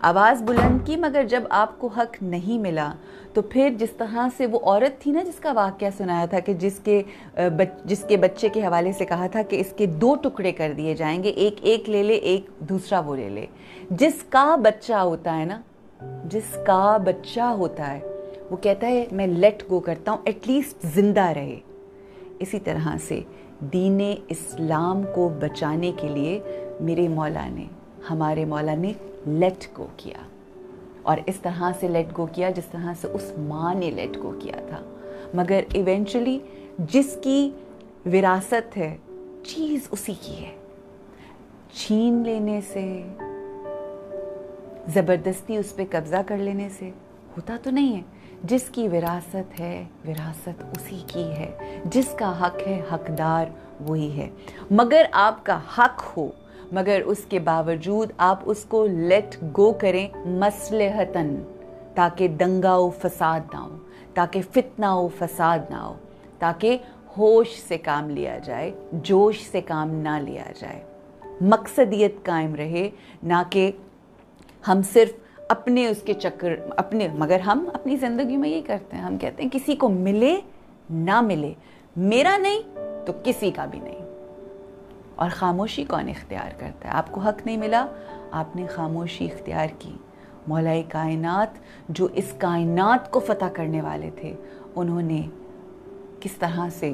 آواز بلند کی مگر جب آپ کو حق نہیں ملا تو پھر جس طرح سے وہ عورت تھی نا جس کا واقعہ سنایا تھا کہ جس کے بچے کے حوالے سے کہا تھا کہ اس کے 2 ٹکڑے کر دیے جائیں گے، ایک لے لے، ایک دوسرا وہ لے لے. جس کا بچہ ہوتا ہے نا، جس کا بچہ ہوتا ہے وہ کہتا ہے میں لیٹ گو کرتا ہوں، ایٹ لیسٹ زندہ رہے. اسی طرح سے دین اسلام کو بچانے کے لیے ہمارے مولا نے لیٹ گو کیا، اور اس طرح سے لیٹ گو کیا جس طرح سے اس ماں نے لیٹ گو کیا تھا. مگر ایونچولی جس کی وراثت ہے چیز اسی کی ہے، چھین لینے سے، زبردستی اس پہ قبضہ کر لینے سے ہوتا تو نہیں ہے. جس کی وراثت ہے وراثت اسی کی ہے، جس کا حق ہے حقدار وہی ہے. مگر آپ کا حق ہو مگر اس کے باوجود آپ اس کو لیٹ گو کریں مصلحتاً، تاکہ دنگا و فساد نہ ہو، تاکہ فتنہ و فساد نہ ہو، تاکہ ہوش سے کام لیا جائے، جوش سے کام نہ لیا جائے، مقصدیت قائم رہے، نہ کہ ہم صرف اپنے اس کے مگر ہم اپنی زندگی میں یہی کرتے ہیں. ہم کہتے ہیں کسی کو ملے نہ ملے، میرا نہیں تو کسی کا بھی نہیں. اور خاموشی کون اختیار کرتا ہے؟ آپ کو حق نہیں ملا، آپ نے خاموشی اختیار کی. مولا کائنات جو اس کائنات کو فتح کرنے والے تھے، انہوں نے کس طرح سے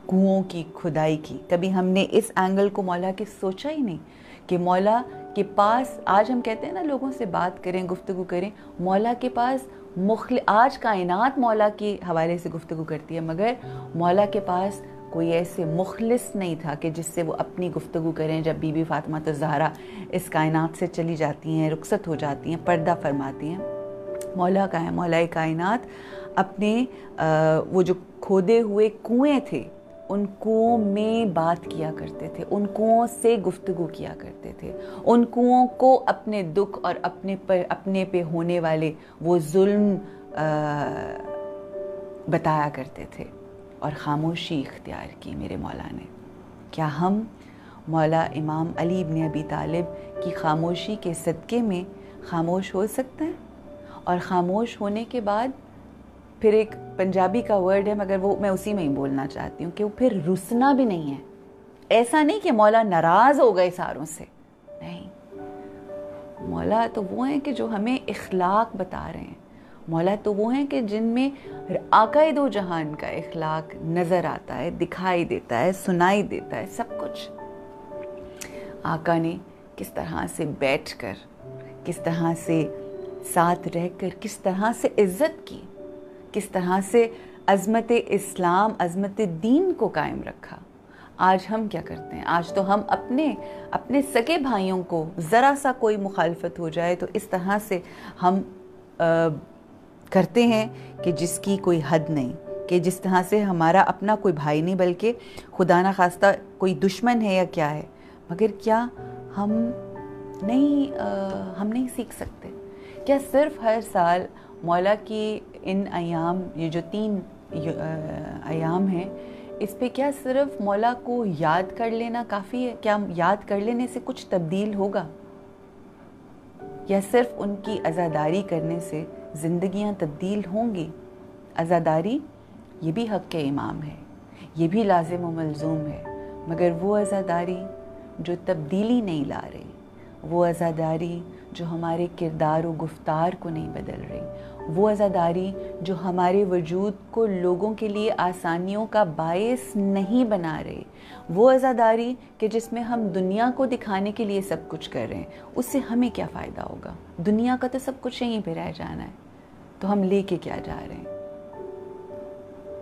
کنوؤں کی کھدائی کی. کبھی ہم نے اس اینگل کو مولا کے سوچا ہی نہیں کہ مولا کے پاس، آج ہم کہتے ہیں نا لوگوں سے بات کریں، گفتگو کریں، مولا کے پاس آج کائنات مولا کے حوالے سے گفتگو کرتی ہے، مگر مولا کے پاس کوئی ایسے مخلص نہیں تھا کہ جس سے وہ اپنی گفتگو کریں. جب بی بی فاطمہ الزہرا اس کائنات سے چلی جاتی ہیں، رخصت ہو جاتی ہیں، پردہ فرماتی ہیں، مولا کائنات اپنے وہ جو کھودے ہوئے کنویں تھے ان کنوؤں میں بات کیا کرتے تھے، ان کنوؤں سے گفتگو کیا کرتے تھے، ان کنوؤں کو اپنے دکھ اور اپنے پہ ہونے والے وہ ظلم بتایا کرتے تھے، اور خاموشی اختیار کی میرے مولا نے. کیا ہم مولا امام علی بن ابی طالب کی خاموشی کے صدقے میں خاموش ہو سکتے ہیں؟ اور خاموش ہونے کے بعد پھر ایک پنجابی کا ورڈ ہے مگر وہ میں اسی میں ہی بولنا چاہتی ہوں کہ وہ پھر رسنا بھی نہیں ہے. ایسا نہیں کہ مولا ناراض ہو گئے ساروں سے، نہیں. مولا تو وہ ہیں کہ جو ہمیں اخلاق بتا رہے ہیں. مولا تو وہ ہیں کہ جن میں آقا دو جہان کا اخلاق نظر آتا ہے، دکھائی دیتا ہے، سنائی دیتا ہے، سب کچھ. آقا نے کس طرح سے بیٹھ کر، کس طرح سے ساتھ رہ کر، کس طرح سے عزت کی، کس طرح سے عظمت اسلام، عظمت دین کو قائم رکھا. آج ہم کیا کرتے ہیں؟ آج تو ہم اپنے سگے بھائیوں کو ذرا سا کوئی مخالفت ہو جائے تو اس طرح سے ہم کرتے ہیں کہ جس کی کوئی حد نہیں، کہ جس طرح سے ہمارا اپنا کوئی بھائی نہیں بلکہ خدا نہ خواستہ کوئی دشمن ہے یا کیا ہے. مگر کیا ہم نہیں سیکھ سکتے؟ کیا صرف ہر سال مولا کی ان ایام، یہ جو 3 ایام ہیں، اس پہ کیا صرف مولا کو یاد کر لینا کافی ہے؟ کیا یاد کر لینے سے کچھ تبدیل ہوگا؟ یا صرف ان کی عزاداری کرنے سے زندگیاں تبدیل ہوں گی؟ عزاداری یہ بھی حق امام ہے، یہ بھی لازم و ملزوم ہے، مگر وہ عزاداری جو تبدیلی نہیں لا رہی، وہ عزاداری جو ہمارے کردار و گفتار کو نہیں بدل رہی، وہ عزاداری جو ہمارے وجود کو لوگوں کے لیے آسانیوں کا باعث نہیں بنا رہی، وہ عزاداری کہ جس میں ہم دنیا کو دکھانے کے لیے سب کچھ کر رہے ہیں، اس سے ہمیں کیا فائدہ ہوگا؟ دنیا کا تو سب کچھ یہیں پہ رہ جانا ہے، تو ہم لے کے کیا جا رہے ہیں؟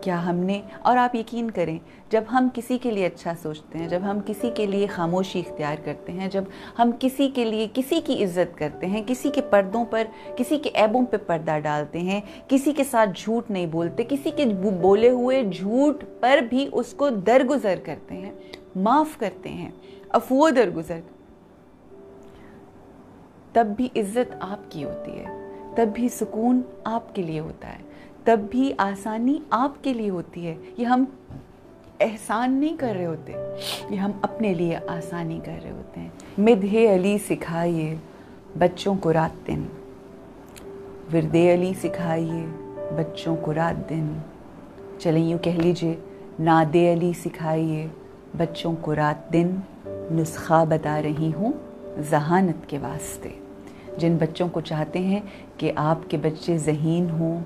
کیا ہم نے، اور آپ یقین کریں جب ہم کسی کے لیے اچھا سوچتے ہیں، جب ہم کسی کے لیے خاموشی اختیار کرتے ہیں، جب ہم کسی کے لیے کسی کی عزت کرتے ہیں، کسی کے پردوں پر، کسی کے عیبوں پہ پردہ ڈالتے ہیں، کسی کے ساتھ جھوٹ نہیں بولتے، کسی کے بولے ہوئے جھوٹ پر بھی اس کو درگزر کرتے ہیں، معاف کرتے ہیں، عفو درگزر، تب بھی عزت آپ کی ہوتی ہے، تب بھی سکون آپ کے لیے ہوتا ہے، تب بھی آسانی آپ کے لیے ہوتی ہے. یہ ہم احسان نہیں کر رہے ہوتے، یہ ہم اپنے لیے آسانی کر رہے ہوتے ہیں. مدح علی سکھائیے بچوں کو رات دن، ورد علی سکھائیے بچوں کو رات دن، چلیں یوں کہہ لیجئے ناد علی سکھائیے بچوں کو رات دن، نسخہ بتا رہی ہوں ذہانت کے واسطے۔ جن بچوں کو چاہتے ہیں کہ آپ کے بچے ذہین ہوں،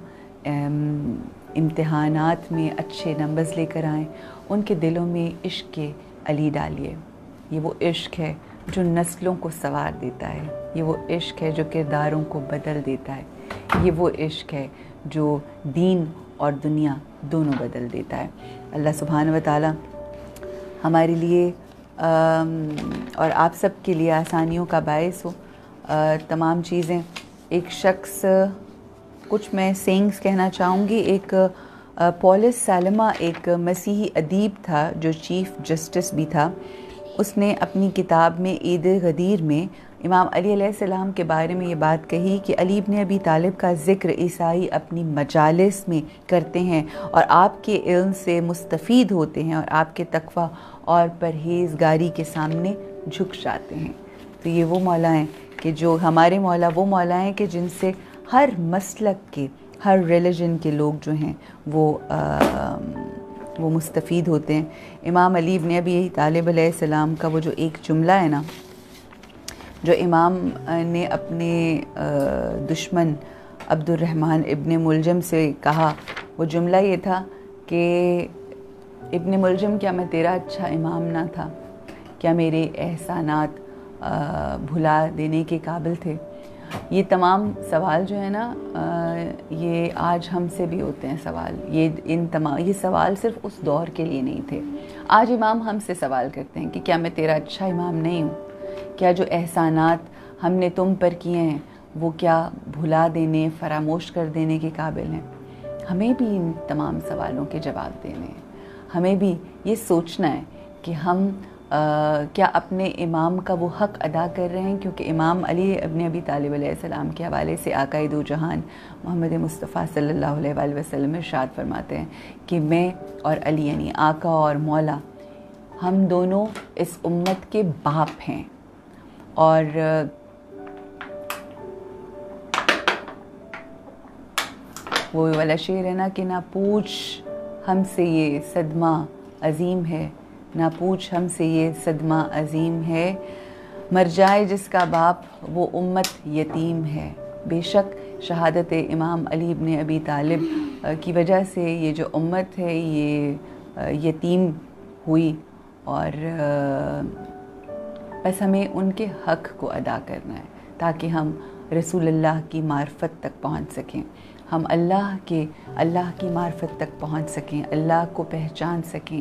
امتحانات میں اچھے نمبرز لے کر آئیں، ان کے دلوں میں عشق علی ڈالیے۔ یہ وہ عشق ہے جو نسلوں کو سنوار دیتا ہے، یہ وہ عشق ہے جو کرداروں کو بدل دیتا ہے، یہ وہ عشق ہے جو دین اور دنیا دونوں بدل دیتا ہے۔ اللہ سبحانہ و تعالی ہمارے لیے اور آپ سب کے لیے آسانیوں کا باعث ہو۔ تمام چیزیں، ایک شخص، کچھ میں سینگز کہنا چاہوں گی۔ ایک پولس سالما ایک مسیحی ادیب تھا جو چیف جسٹس بھی تھا۔ اس نے اپنی کتاب میں عید غدیر میں امام علی علیہ السلام کے بارے میں یہ بات کہی کہ علی ابن ابی طالب کا ذکر عیسائی اپنی مجالس میں کرتے ہیں اور آپ کے علم سے مستفید ہوتے ہیں اور آپ کے تقوی اور پرہیزگاری کے سامنے جھک جاتے ہیں۔ تو یہ وہ مولا ہیں کہ جو ہمارے مولا وہ مولا ہیں کہ جن سے ہر مسلک کے، ہر ریلیجن کے لوگ جو ہیں وہ مستفید ہوتے ہیں۔ امام علی ابن ابی طالب علیہ السلام کا وہ جو ایک جملہ ہے نا، جو امام نے اپنے دشمن عبد الرحمن ابن ملجم سے کہا، وہ جملہ یہ تھا کہ ابن ملجم، کیا میں تیرا اچھا امام نہ تھا؟ کیا میرے احسانات بھلا دینے کے قابل تھے؟ یہ تمام سوال جو ہے نا، یہ آج ہم سے بھی ہوتے ہیں سوال۔ یہ سوال صرف اس دور کے لیے نہیں تھے۔ آج امام ہم سے سوال کرتے ہیں کہ کیا میں تیرا اچھا امام نہیں ہوں؟ کیا جو احسانات ہم نے تم پر کیے ہیں وہ کیا بھلا دینے، فراموش کر دینے کے قابل ہیں؟ ہمیں بھی ان تمام سوالوں کے جواب دینے ہیں۔ ہمیں بھی یہ سوچنا ہے کہ ہم کیا اپنے امام کا وہ حق ادا کر رہے ہیں، کیونکہ امام علی ابن ابی طالب علیہ السلام کے حوالے سے آقا دو جہان محمد مصطفیٰ صلی اللہ علیہ وآلہ وسلم ارشاد فرماتے ہیں کہ میں اور علی، یعنی آقا اور مولا، ہم دونوں اس امت کے باپ ہیں۔ اور وہ والا شعر ہے نا کہ نہ پوچھ ہم سے یہ صدمہ عظیم ہے، نہ پوچھ ہم سے یہ صدمہ عظیم ہے، مر جائے جس کا باپ وہ امت یتیم ہے۔ بے شک شہادت امام علی ابن ابی طالب کی وجہ سے یہ جو امت ہے یہ یتیم ہوئی، اور بس ہمیں ان کے حق کو ادا کرنا ہے تاکہ ہم رسول اللہ کی معرفت تک پہنچ سکیں، ہم اللہ کی معرفت تک پہنچ سکیں، اللہ کو پہچان سکیں۔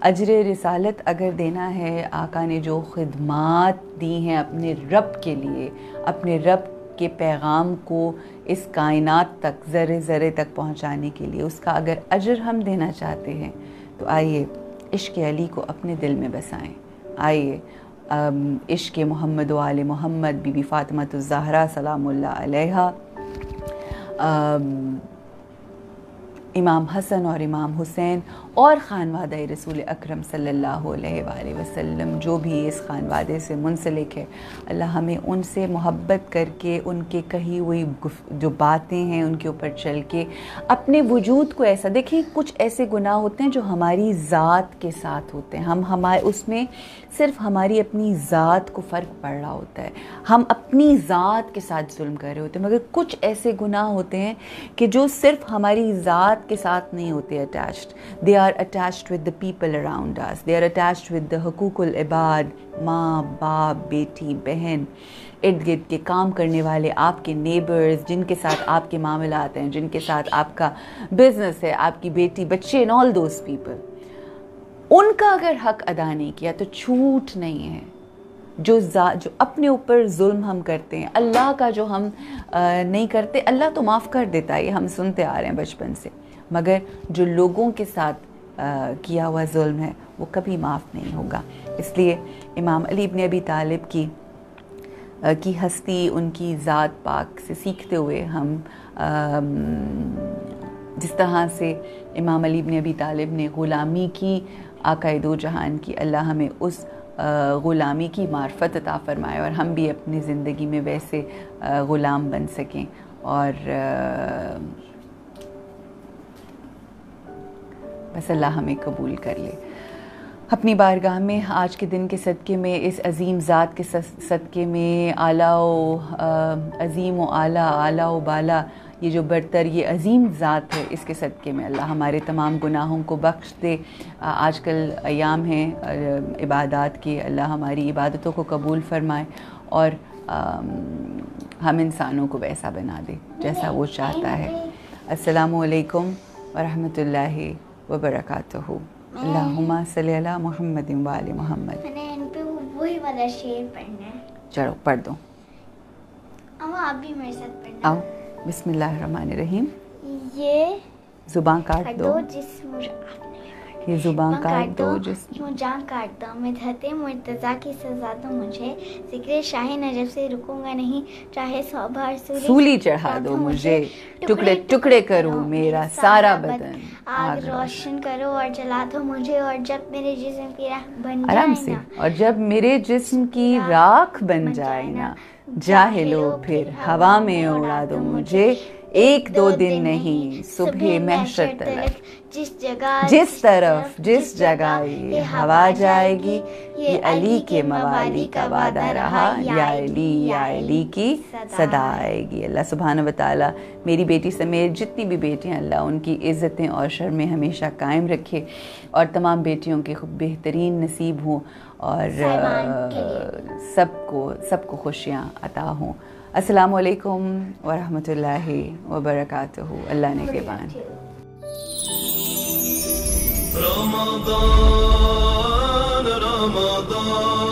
اجر رسالت اگر دینا ہے، آقا نے جو خدمات دی ہیں اپنے رب کے لیے، اپنے رب کے پیغام کو اس کائنات تک، ذرے ذرے تک پہنچانے کے لیے، اس کا اگر اجر ہم دینا چاہتے ہیں تو آئیے عشق علی کو اپنے دل میں بسائیں۔ آئیے عشق محمد و آل محمد، بی بی فاطمہ الزہرا سلام اللہ علیہا، امام حسن اور امام حسین اور خانوادہ رسول اکرم صلی اللہ علیہ وآلہ وسلم جو بھی اس خانوادے سے منسلک ہے، اللہ ہمیں ان سے محبت کر کے، ان کے کہی ہوئی جو باتیں ہیں ان کے اوپر چل کے اپنے وجود کو ایسا دیکھیں۔ کچھ ایسے گناہ ہوتے ہیں جو ہماری ذات کے ساتھ ہوتے ہیں، اس میں صرف ہماری اپنی ذات کو فرق پڑ رہا ہوتا ہے، ہم اپنی ذات کے ساتھ ظلم کر رہے ہوتے ہیں، مگر کچھ ایسے گناہ ہوتے ہیں کہ جو صرف ہماری ذات کے ساتھ نہیں ہوتے attached, they are attached with the people around us, they are attached with the حقوق العباد، ماں باپ، بیٹی بہن، ارد گرد کے کام کرنے والے، آپ کے نیبرز جن کے ساتھ آپ کے معاملات ہیں، جن کے ساتھ آپ کا بزنس ہے، آپ کی بیٹی بچے، and all those people، ان کا اگر حق ادا نہیں کیا تو چھوٹ نہیں ہے۔ جو اپنے اوپر ظلم ہم کرتے ہیں، اللہ کا جو ہم نہیں کرتے، اللہ تو معاف کر دیتا ہے، یہ ہم سنتے آ رہے ہیں بچپن سے، مگر جو لوگوں کے ساتھ کیا ہوا ظلم ہے وہ کبھی معاف نہیں ہوگا۔ اس لیے امام علی ابن ابی طالب کی ہستی، ان کی ذات پاک سے سیکھتے ہوئے ہم جس طرح سے امام علی ابن ابی طالب نے غلامی کی آقا دو جہان کی، اللہ ہمیں اس غلامی کی معرفت عطا فرمائے اور ہم بھی اپنی زندگی میں ویسے غلام بن سکیں اور بس اللہ ہمیں قبول کر لے اپنی بارگاہ میں. آج کے دن کے صدقے میں اس عظیم ذات کے صدقے میں اعلیٰ و عظیم و اعلیٰ اعلیٰ و بالا یہ جو برتر یہ عظیم ذات ہے اس کے صدقے میں اللہ ہمارے تمام گناہوں کو بخش دے. آج کل ایام ہیں عبادات کی, اللہ ہماری عبادتوں کو قبول فرمائے اور ہم انسانوں کو ویسا بنا دے جیسا وہ چاہتا ہے. السلام علیکم ورحمۃ اللہ وبرکاتہ. اللہم صلی علی محمد و آل محمد. میں نے ان پہ وہی والا شعر پڑھنا ہے. چلو پڑھ دو. آپ بھی میرے ساتھ پڑھنا. آؤ. بسم اللہ الرحمن الرحیم. یہ زبان کاٹ دو. جسم یہ زبان کاٹ دو جسم جان کاٹ دو. مدحت مرتضیٰ کی سزا دو مجھے. ذکر شاہ نجف سے رکوں گا نہیں چاہے 100 بار سولی چڑھا دو مجھے. ٹکڑے ٹکڑے کرو میرا سارا بدن. آگ روشن کرو اور جلا دو مجھے. اور جب میرے جسم کی راکھ بن آرام جائے سے. نا اور جب میرے جسم کی راکھ بن جائے نا جاہلو پھر ہوا میں اڑا دو مجھے. ایک دو دن نہیں صبح محشر تلک جس طرف جس جگہ یہ ہوا جائے گی یہ علی کے موالی کا وعدہ رہا. یا علی کی صدا آئے گی. اللہ سبحانہ و تعالیٰ میری بیٹی سمیت جتنی بھی بیٹیاں اللہ ان کی عزتیں اور شرمیں ہمیشہ قائم رکھے اور تمام بیٹیوں کے خوب بہترین نصیب ہوں اور سب کو خوشیاں عطا ہوں. السلام علیکم ورحمۃ اللہ وبرکاتہ. اللہ نے نگہبان. رمضان رمضان